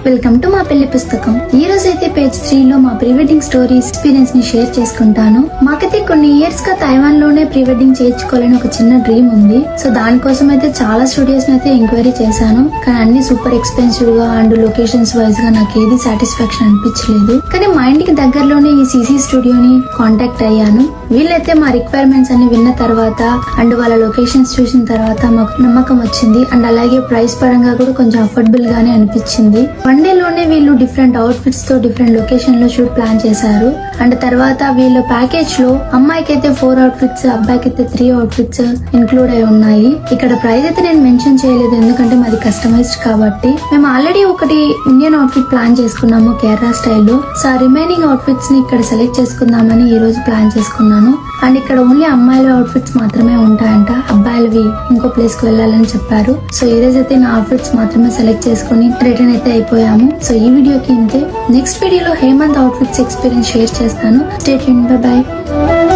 Welcome to మా పెళ్లి పుస్తకం. ఈ రోజు అయితే పేజ్ 3 లో మా ప్రీ వెడ్డింగ్ స్టోరీ ఎక్స్పీరియన్స్ ని షేర్ చేసుకుంటాను. మాకైతే కొన్ని ఇయర్స్ గా తైవాన్ లోనే ప్రీ వెడ్డింగ్ చేయించుకోవాలని ఒక చిన్న డ్రీమ్ ఉంది. సో దానికోసం అయితే చాలా స్టూడియోస్ అయితే ఎంక్వైరీ చేశాను. కానీ అన్ని సూపర్ ఎక్స్పెన్సివ్ గా అండ్ లొకేషన్స్ వైజ్ గా నాకు ఏది సాటిస్ఫాక్షన్ అనిపించలేదు. కానీ మా ఇంటికి దగ్గరలోనే ఈ సీసీ స్టూడియోని కాంటాక్ట్ అయ్యాను. వీళ్ళైతే మా రిక్వైర్మెంట్స్ అన్ని విన్న తర్వాత అండ్ వాళ్ళ లొకేషన్స్ చూసిన తర్వాత మాకు నమ్మకం వచ్చింది. అండ్ అలాగే ప్రైస్ పరంగా కూడా కొంచెం అఫోర్డబుల్ గానే అనిపించింది. వన్ డే లోనే వీళ్ళు డిఫరెంట్ అవుట్ఫిట్స్ తో డిఫరెంట్ లొకేషన్ లో షూట్ ప్లాన్ చేశారు. అండ్ తర్వాత వీళ్ళ ప్యాకేజ్ లో అమ్మాయికి అయితే 4 అవుట్ఫిట్స్, అబ్బాయికి అయితే 3 అవుట్ఫిట్స్ ఇన్క్లూడ్ అయి ఉన్నాయి. ఇక్కడ ప్రైస్ అయితే నేను మెన్షన్ చేయలేదు, ఎందుకంటే మాది కస్టమైజ్డ్ కాబట్టి. మేము ఆల్రెడీ ఒకటి ఇండియన్ అవుట్ఫిట్ ప్లాన్ చేసుకున్నాము కేరళ స్టైల్లో. సో ఆ రిమైనింగ్ అవుట్ఫిట్స్ ని ఇక్కడ సెలెక్ట్ చేసుకుందామని ఈ రోజు ప్లాన్ చేసుకున్నాను. అండ్ ఇక్కడ ఓన్లీ అమ్మాయిల అవుట్ఫిట్స్ మాత్రమే ఉంటాయంట, అబ్బాయిలవి ఇంకో ప్లేస్ కి వెళ్ళాలని చెప్పారు. సో ఈ రోజు అయితే నా అవుట్ఫిట్స్ మాత్రమే సెలెక్ట్ చేసుకుని రిటర్న్ అయితే అయిపోయాము. సో ఈ వీడియోకి ఇంతే. నెక్స్ట్ వీడియోలో హేమంత్ అవుట్ఫిట్స్ ఎక్స్పీరియన్స్ షేర్ చేస్తాను. Stay tuned, by by.